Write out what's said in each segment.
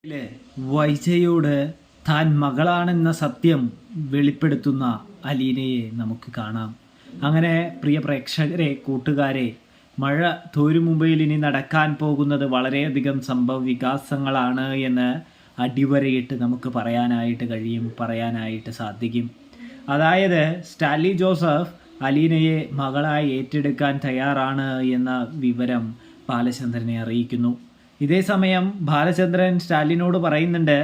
വൈജയോട് താൻ മകളാണെന്ന സത്യം വെളിപ്പെടുത്തുന്ന അലീനയെ നമുക്ക് കാണാം. അങ്ങനെ പ്രിയ പ്രേക്ഷകരെ, കൂട്ടുകാരെ, മഴ തോരും മുംബൈയിൽ ഇനി നടക്കാൻ പോകുന്നത് വളരെയധികം സംഭവ വികാസങ്ങളാണ് എന്ന് അടിവരയിട്ട് നമുക്ക് പറയാനായിട്ട് സാധിക്കും. അതായത് സ്റ്റാൻലി ജോസഫ് അലീനയെ മകളായി ഏറ്റെടുക്കാൻ തയ്യാറാണ് എന്ന വിവരം ബാലചന്ദ്രനെ അറിയിക്കുന്നു. ഇതേ സമയം ബാലചന്ദ്രൻ സ്റ്റാലിനോട് പറയുന്നുണ്ട്,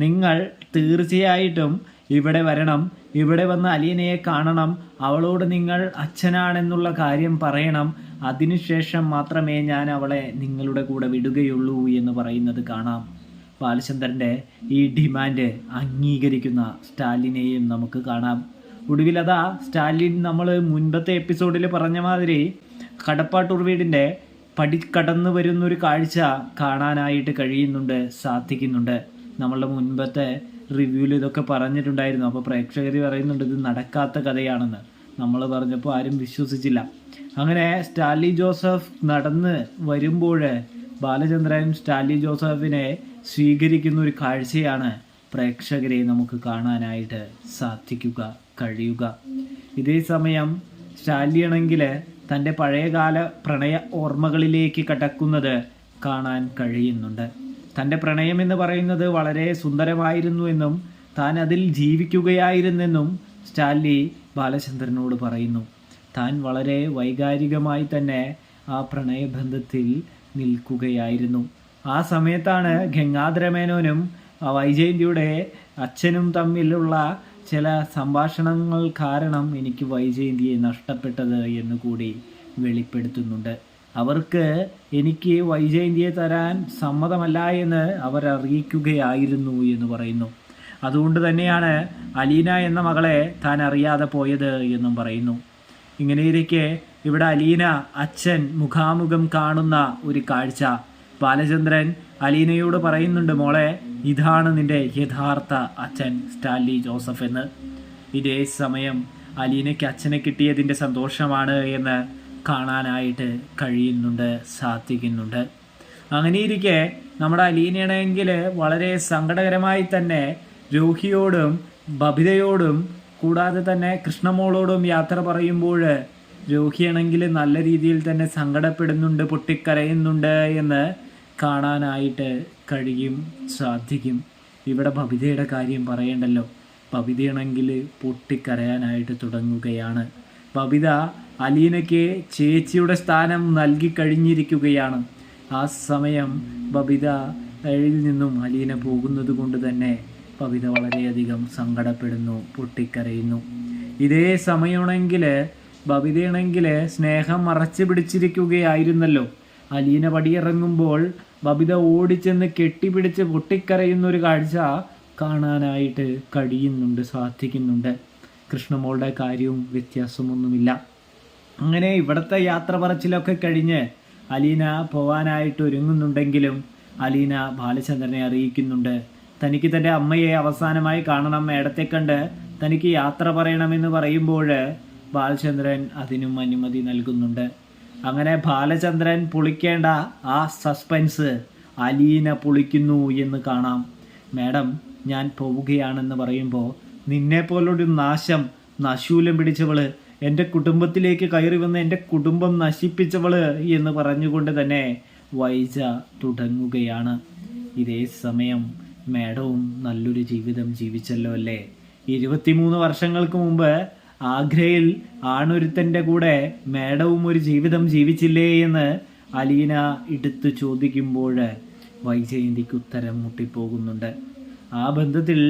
നിങ്ങൾ തീർച്ചയായിട്ടും ഇവിടെ വരണം, ഇവിടെ വന്ന് അലീനയെ കാണണം, അവളോട് നിങ്ങൾ അച്ഛനാണെന്നുള്ള കാര്യം പറയണം, അതിനുശേഷം മാത്രമേ ഞാൻ അവളെ നിങ്ങളുടെ കൂടെ വിടുകയുള്ളൂ എന്ന് പറയുന്നത് കാണാം. ബാലചന്ദ്രൻ്റെ ഈ ഡിമാൻഡ് അംഗീകരിക്കുന്ന സ്റ്റാലിനെയും നമുക്ക് കാണാം. ഒടുവിലതാ സ്റ്റാലിൻ നമ്മൾ മുൻപത്തെ എപ്പിസോഡിൽ പറഞ്ഞ മാതിരി കടപ്പാട്ടൂർ വീടിൻ്റെ കടന്നു വരുന്നൊരു കാഴ്ച കാണാനായിട്ട് സാധിക്കുന്നുണ്ട്. നമ്മളുടെ മുൻപത്തെ റിവ്യൂവിൽ ഇതൊക്കെ പറഞ്ഞിട്ടുണ്ടായിരുന്നു. അപ്പോൾ പ്രേക്ഷകർ പറയുന്നുണ്ട് ഇത് നടക്കാത്ത കഥയാണെന്ന്. നമ്മൾ പറഞ്ഞപ്പോൾ ആരും വിശ്വസിച്ചില്ല. അങ്ങനെ സ്റ്റാൻലി ജോസഫ് നടന്ന് വരുമ്പോൾ ബാലചന്ദ്രൻ സ്റ്റാൻലി ജോസഫിനെ സ്വീകരിക്കുന്ന ഒരു കാഴ്ചയാണ് പ്രേക്ഷകരെ നമുക്ക് കാണാനായിട്ട് കഴിയുക. ഇതേ സമയം സ്റ്റാൻലി ആണെങ്കിൽ തൻ്റെ പഴയകാല പ്രണയ ഓർമ്മകളിലേക്ക് കടക്കുന്നത് കാണാൻ കഴിയുന്നുണ്ട്. തൻ്റെ പ്രണയം എന്ന് പറയുന്നത് വളരെ സുന്ദരമായിരുന്നു എന്നും താൻ അതിൽ ജീവിക്കുകയായിരുന്നെന്നും സ്റ്റാൻലി ബാലചന്ദ്രനോട് പറയുന്നു. താൻ വളരെ വൈകാരികമായി തന്നെ ആ പ്രണയബന്ധത്തിൽ നിൽക്കുകയായിരുന്നു. ആ സമയത്താണ് ഗംഗാധരമേനോനും വൈജയന്തിയുടെ അച്ഛനും തമ്മിലുള്ള ചില സംഭാഷണങ്ങൾ കാരണം എനിക്ക് വൈജയന്തിയെ നഷ്ടപ്പെട്ടത് എന്ന് കൂടി വെളിപ്പെടുത്തുന്നുണ്ട്. അവർക്ക് എനിക്ക് വൈജയന്തിയെ തരാൻ സമ്മതമല്ല എന്ന് അവരറിയിക്കുകയായിരുന്നു എന്ന് പറയുന്നു. അതുകൊണ്ട് തന്നെയാണ് അലീന എന്ന മകളെ താൻ അറിയാതെ പോയത് എന്നും പറയുന്നു. ഇങ്ങനെയിരിക്കെ ഇവിടെ അലീന അച്ഛൻ മുഖാമുഖം കാണുന്ന ഒരു കാഴ്ച ബാലചന്ദ്രൻ അലീനയോട് പറയുന്നുണ്ട്, മോളെ ഇതാണ് നിന്റെ യഥാർത്ഥ അച്ഛൻ സ്റ്റാൻലി ജോസഫ് എന്ന്. ഇതേ സമയം അലീനയ്ക്ക് അച്ഛനെ കിട്ടിയതിൻ്റെ സന്തോഷമാണ് എന്ന് കാണാനായിട്ട് സാധിക്കുന്നുണ്ട്. അങ്ങനെയിരിക്കെ നമ്മുടെ അലീനയാണെങ്കിൽ വളരെ സങ്കടകരമായി തന്നെ രോഹിയോടും ബബിതയോടും കൂടാതെ തന്നെ കൃഷ്ണമോളോടും യാത്ര പറയുമ്പോൾ രോഹിയാണെങ്കിൽ നല്ല രീതിയിൽ തന്നെ സങ്കടപ്പെടുന്നുണ്ട്, പൊട്ടിക്കരയുന്നുണ്ട് എന്ന് കാണാനായിട്ട് സാധിക്കും. ഇവിടെ ബബിതയുടെ കാര്യം പറയണ്ടല്ലോ. ബബിതയാണെങ്കിൽ പൊട്ടിക്കരയാനായിട്ട് തുടങ്ങുകയാണ്. ബബിത അലീനയ്ക്ക് ചേച്ചിയുടെ സ്ഥാനം നൽകി കഴിഞ്ഞിരിക്കുകയാണ്. ആ സമയം ബബിതയിൽ നിന്നും അലീന പോകുന്നത് കൊണ്ട് തന്നെ ബബിത വളരെയധികം സങ്കടപ്പെടുന്നു, പൊട്ടിക്കരയുന്നു. ഇതേ സമയമാണെങ്കിൽ ബബിതയാണെങ്കിൽ സ്നേഹം മറച്ചു പിടിച്ചിരിക്കുകയായിരുന്നല്ലോ. അലീന പടിയിറങ്ങുമ്പോൾ ബബിത ഓടിച്ചെന്ന് കെട്ടിപ്പിടിച്ച് പൊട്ടിക്കരയുന്ന ഒരു കാഴ്ച കാണാനായിട്ട് സാധിക്കുന്നുണ്ട്. കൃഷ്ണമോളുടെ കാര്യവും വ്യത്യാസമൊന്നുമില്ല. അങ്ങനെ ഇവിടുത്തെ യാത്ര പറച്ചിലൊക്കെ കഴിഞ്ഞ് അലീന പോവാനായിട്ട് ഒരുങ്ങുന്നുണ്ടെങ്കിലും അലീന ബാലചന്ദ്രനെ അറിയിക്കുന്നുണ്ട്, തനിക്ക് തൻ്റെ അമ്മയെ അവസാനമായി കാണണം, മേടത്തെ കണ്ട് തനിക്ക് യാത്ര പറയണമെന്ന് പറയുമ്പോൾ ബാലചന്ദ്രൻ അതിനും അനുമതി നൽകുന്നുണ്ട്. അങ്ങനെ ബാലചന്ദ്രൻ പൊളിക്കേണ്ട ആ സസ്പെൻസ് അലീന പൊളിക്കുന്നു എന്ന് കാണാം. മേഡം ഞാൻ പോവുകയാണെന്ന് പറയുമ്പോൾ നിന്നെപ്പോലൊരു നശൂലം പിടിച്ചവള്, എൻ്റെ കുടുംബത്തിലേക്ക് കയറി വന്ന് എൻ്റെ കുടുംബം നശിപ്പിച്ചവള് എന്ന് പറഞ്ഞുകൊണ്ട് തന്നെ വൈജ തുടങ്ങുകയാണ്. ഇതേ സമയം മേഡവും നല്ലൊരു ജീവിതം ജീവിച്ചല്ലോ അല്ലേ. 23 വർഷങ്ങൾക്ക് മുമ്പ് ആഗ്രയിൽ ആണൊരുത്തൻ്റെ കൂടെ മേഡവും ഒരു ജീവിതം ജീവിച്ചില്ലേ എന്ന് അലീന എടുത്ത് ചോദിക്കുമ്പോൾ വൈജയന്തിക്ക് ഉത്തരം മുട്ടിപ്പോകുന്നുണ്ട്. ആ ബന്ധത്തിൽ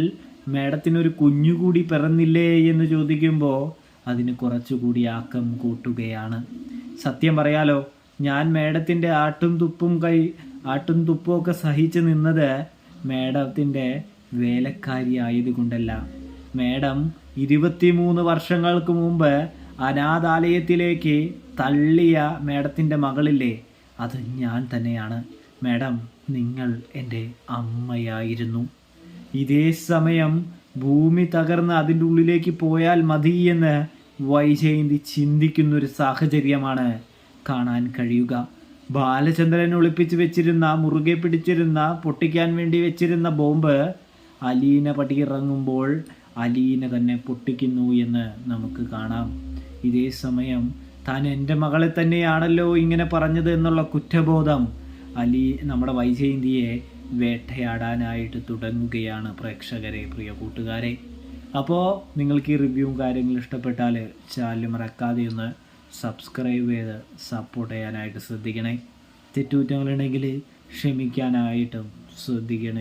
മേഡത്തിനൊരു കുഞ്ഞുകൂടി പിറന്നില്ലേ എന്ന് ചോദിക്കുമ്പോൾ അതിന് കുറച്ചുകൂടി ആക്കം കൂട്ടുകയാണ്. സത്യം പറയാലോ, ഞാൻ മേഡത്തിൻ്റെ ആട്ടും തുപ്പും ഒക്കെ സഹിച്ച് നിന്നത് മേഡത്തിൻ്റെ വേലക്കാരി ആയതുകൊണ്ടല്ല. മേഡം 23 വർഷങ്ങൾക്ക് മുമ്പ് അനാഥാലയത്തിലേക്ക് തള്ളിയ മേഡത്തിൻ്റെ മകളില്ലേ, അത് ഞാൻ തന്നെയാണ്. മേഡം, നിങ്ങൾ എൻ്റെ അമ്മയായിരുന്നു. ഇതേ സമയം ഭൂമി തകർന്ന് അതിൻ്റെ ഉള്ളിലേക്ക് പോയാൽ മതി എന്ന് വൈജയന്തി ചിന്തിക്കുന്നൊരു സാഹചര്യമാണ് കാണാൻ കഴിയുക. ബാലചന്ദ്രൻ ഒളിപ്പിച്ച് വെച്ചിരുന്ന, മുറുകെ പിടിച്ചിരുന്ന, പൊട്ടിക്കാൻ വേണ്ടി വെച്ചിരുന്ന ബോംബ് അലീന പടിയിറങ്ങുമ്പോൾ അലീന തന്നെ പൊട്ടിക്കുന്നു എന്ന് നമുക്ക് കാണാം. ഇതേ സമയം താൻ എൻ്റെ മകളെ തന്നെയാണല്ലോ ഇങ്ങനെ പറഞ്ഞത് എന്നുള്ള കുറ്റബോധം നമ്മുടെ വൈജയന്തിയെ വേട്ടയാടാനായിട്ട് തുടങ്ങുകയാണ്. പ്രേക്ഷകരെ, പ്രിയ കൂട്ടുകാരെ, അപ്പോൾ നിങ്ങൾക്ക് ഈ റിവ്യൂവും കാര്യങ്ങളും ഇഷ്ടപ്പെട്ടാൽ ചാനൽ മറക്കാതെ ഒന്ന് സബ്സ്ക്രൈബ് ചെയ്ത് സപ്പോർട്ട് ചെയ്യാനായിട്ട് ശ്രദ്ധിക്കണേ. തെറ്റുകുറ്റങ്ങളുണ്ടെങ്കിൽ ക്ഷമിക്കാനായിട്ടും ശ്രദ്ധിക്കണേ.